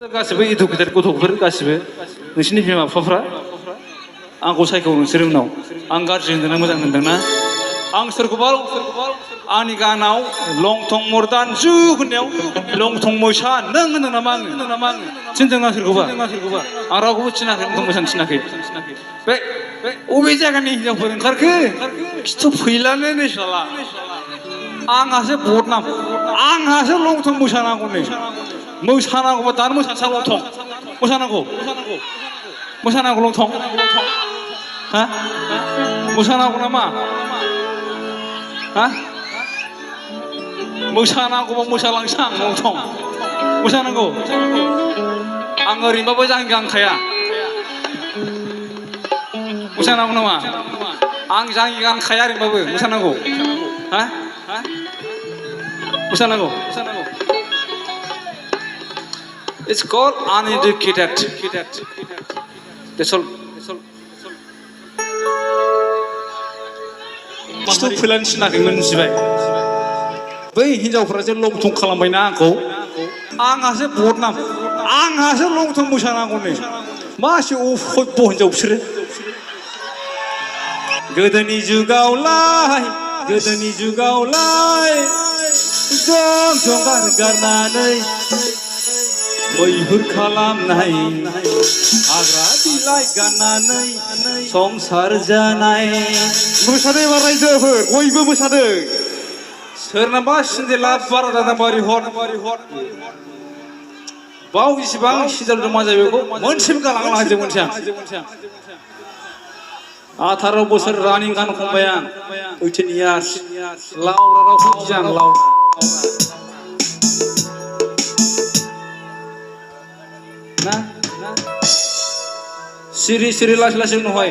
गासिबो इडुकेटेड गथ'फोर गासिबो नोंसिनि बिमा बिफाफ्रा आंखौ सायख' नोंसोर उनाव आं गाज्रि होनदोंना मोजां होनदोंना आं सोरखौबा आंनि गानाव लं थं मर्दान जुग होननायाव लं थं मोसा नों होनदों नामा आङो थिनदों आं सोरखौबा आं रावखौबो थिनाखै लं थं मोसानो थिनाखै बे अबे जायगानि हिनजावफोर ओंखारखो खिथु फैलानो नै साला आंहासो बदनाम आंहासो लं थं मोसानांगौ नै मोसानांगौबा दानो मोसानोसै लं थं मोसानांगौ लं थं हा मोसानांगौ नामा हा मोसानांगौबा मोसालांसै आं लं थं मोसानांगौ आं ओरैनोबाबो गांखाया मोसानांगौ नामा आं जाङि गानखाया ओरैनोबाबो मोसानांगौ हा मोसानांगौ It's called uneducated. That's all. खिथु फैलानो सिनाखैमोन मिथिबाय बै हिनजावफ्रा जे लं थं खालामबायना आंहासो बदनाम आंहासो लं थं मोसानांगौ नै मासि अफयब हिनजाव बिसोरो गोदोनि जुगावलाय जं जं गारनानै मैहुर खालामनाय हाग्रा बिलाइ गाननानै संसार जानाय मोसादों एबार रायजोफोर बयबो मोसादों सोरनाबा सिन्देला बारा जादों बारि हर बाव इसिबां सिन्देल जमा जायो बेखौ मोनसेबो गालांनो हाजों मोनसे आं 18 बोसोर रानिं गान खनबाय आं 18 years लावरा रावखौ गियान लावरा सिरि लासै नहय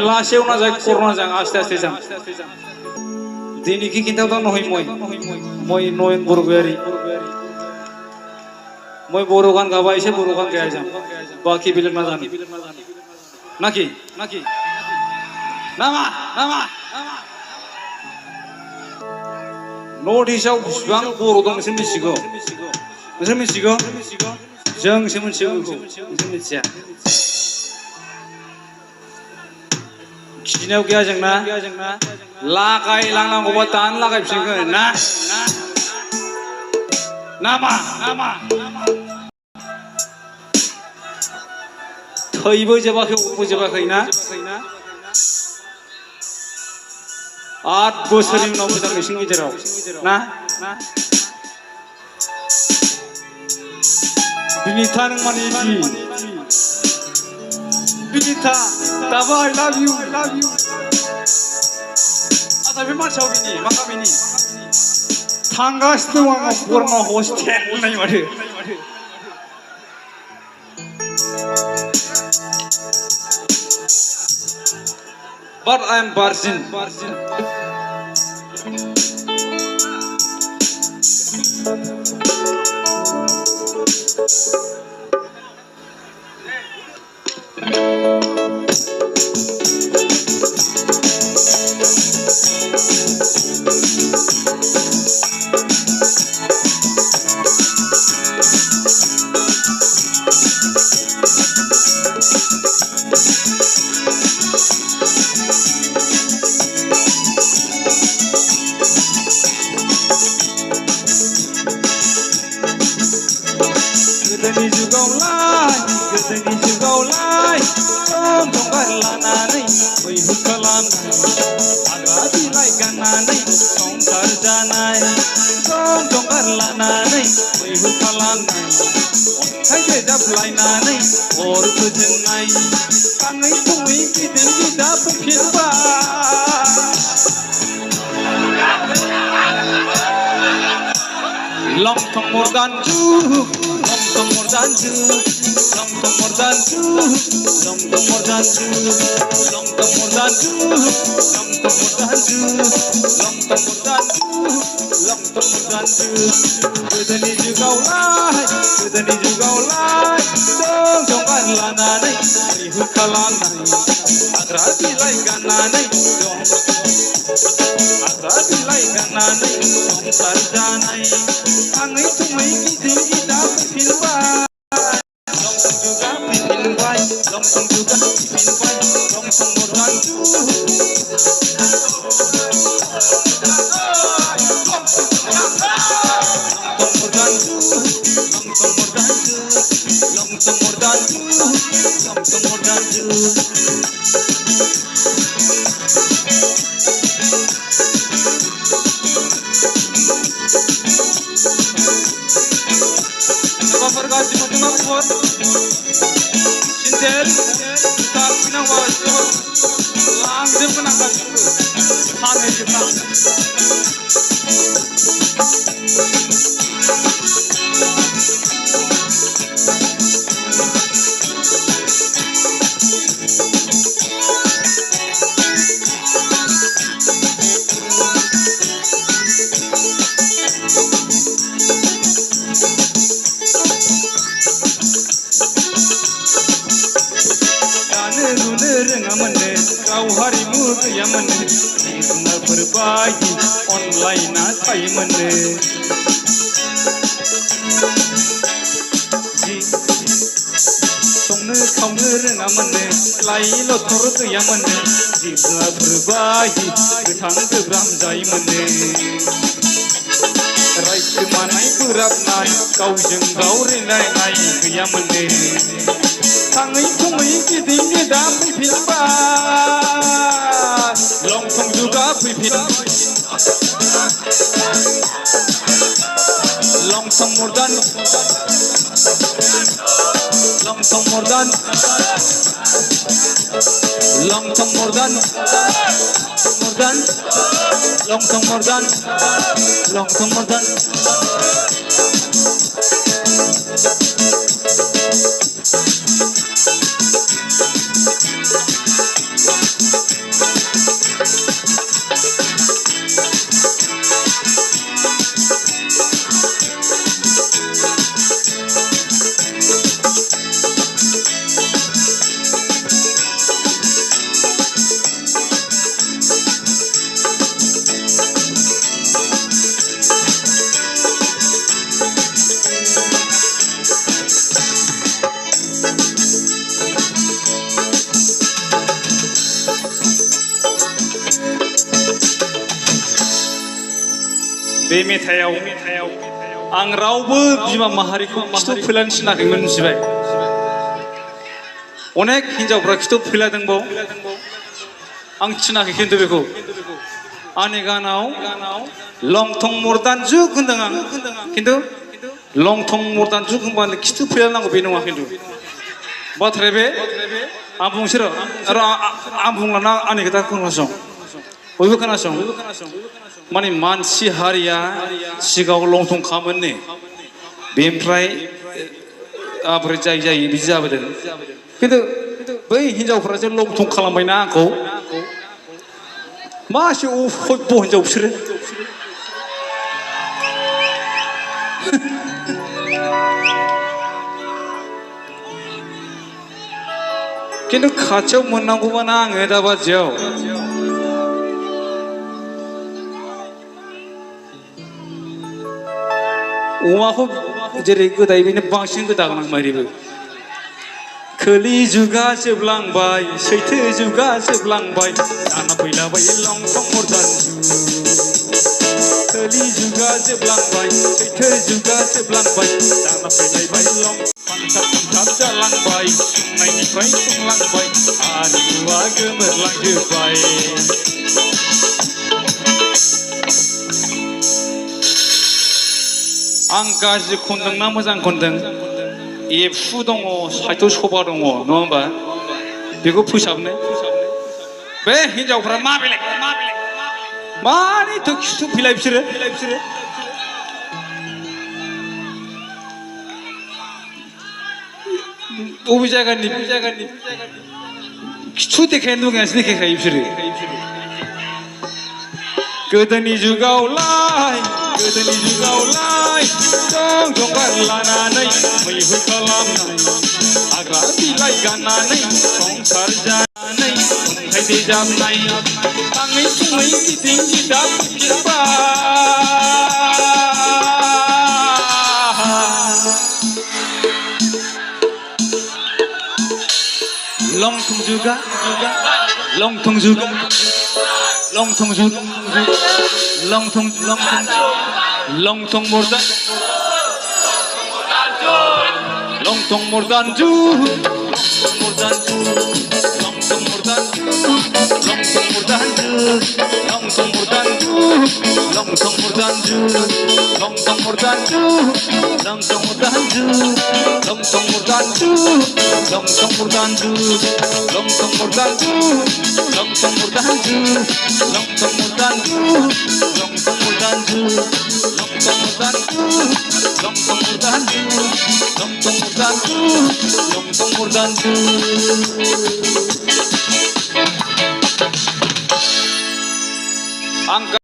लासेयाव ना जाय करना जां आस्ते जां दिनैखि खिन्थाव नहय मय नयन बरगयारि मय बर' गान गाबा एसे बर' गान गाया जां बाखि बेलेग ना जानो नाखि नामा नर्थ इस्टआव बिसिबां बर' दं नोंसोर मिथिगौ जोंसो मिथिगौ नोंसोर मिथिया खिनायाव गैया जोंना लागाय लांनांगौबा दानो लागायफिनगोन ना नामा थैबो जोबाखै अरबो जोबाखै ना 8 बोसोरनि उनाव मोजां नोंसिनि गेजेराव ना बिनिथा नों माने बिनिथा दाबो I love you आदा बे मानसियाव मा गामिनि थांगासिनो दं आङो बरमा हस्टेल होननाय माथो But I am virgin गोदोनि जुगावलाय जं गारलानानै मैहुर खालामनाय हाग्रा बिलाइ गाननानै संसार जानाय जं गारलानानै मैहुर खालामनाय अन्थाइ देजाबलायनानै अर फोजोंनाय थाङै थुङै गिदिर गिदा फैफिनबाय लं थं मर्दान जुग गोदोनि जुगावलाय जं गारलानानै मैहुर खालामनाय हाग्रा बिलाइ गाननानै संसार जानाय थाङै थुङै गिदिर गिदा फैफिनबाय longtong juga fifinbaय longtong mordan Sintel, tak pinang bawas langsung kena kasih, panen kita. Kau harimu kayamane, isna berbagi online taimane. Songno kauno rengamane, lailo thor kayamane, isna berbagi gothang goब्राम जायोमोननो. रायखोमानाय बोराबनाय गावजों गाव रेलायनाय गैयामोननो. थाङै थुङै गिदिङो दा फैफिनबाय लंथं जुगा फैफिनबाय लंथं मर्दान लंथं मर्दान लंथं मर्दान मर्दान लंथं मर्दान लंथं मर्दान बे मेथाइयाव आं रावबो बिमा माहारिखौ खिथु फैलानो थिनाखैमोन मिथिबाय अनेक हिनजावफ्रा खिथु फैलादोंबाव आं थिनाखै खिन्थु बेखौ आंनि गानाव लंथं मर्दान जुग होनदों आं खिन्थु लंथं मर्दान जुग होनबानो खिथु फैलानांगौ बे नङा खिन्थु बाथ्राया बे आं बुंसै र' आरो आं बुंलाना आंनि खोथा खोनासं बयबो खोनासं माने मानसि हारिया सिगाङाव लंथं खामोननो बेनिफ्राय आब्रै जायै बिदि जाबोदों खिन्थु बै हिनजावफ्रा जे लंथं खालामबायना आंखौ मासे अभ्य हिनजाव बिसोरो खिन्थु खाथियाव मोननांगौबाना आङो दा बादियाव अमाखौ जेरै गोदायो बेनो बांसिन गोदागोन आं माइरिबो खोलि जुगा जोबलांबाय सैथो जुगा जोबलांबाय जाना फैलाबाय लंथं मर्दान खोलि जुगा जोबलांबाय सैथो जुगा जोबलांबाय जाना फैलायबाय फान्थाब जालांबाय संनायनिफ्राय संलांबाय हारिमुआ गोमोरलांजोब्बाय आं गाज्रि खनदोंना मोजां खनदों एबसु दङ साहित्य सभा दङ नङा होमबा बेखौ फोसाबनो बे हिनजावफ्रा मा बेलेग मानि थ' खिथु फैलाय बिसोरो बबे जायगानि खिथु देखायनो लुगैनासो देखायखायो बिसोरो गोदोनि जुगावलाय जंगार लानानै मैहुर खालामनाय हाग्रा बिलाइ गाननानै संसार जानानै अन्थाइ देजाबनाय थाङै थुङै गिदिं गिदा फैफिनबाय Lontong juga, lontong juga, lontong juga, lontong murdan, lontong murdanju, lontong murdanju, lontong murdanju, lontong murdanju, lontong murdanju, lontong murdanju, lontong murdanju, lontong murdanju, lontong murdanju, lontong murdanju, lontong murdanju, lontong murdanju, lontong murdanju, lontong murdanju, lontong murdanju, lontong murdanju, lontong murdanju. Angka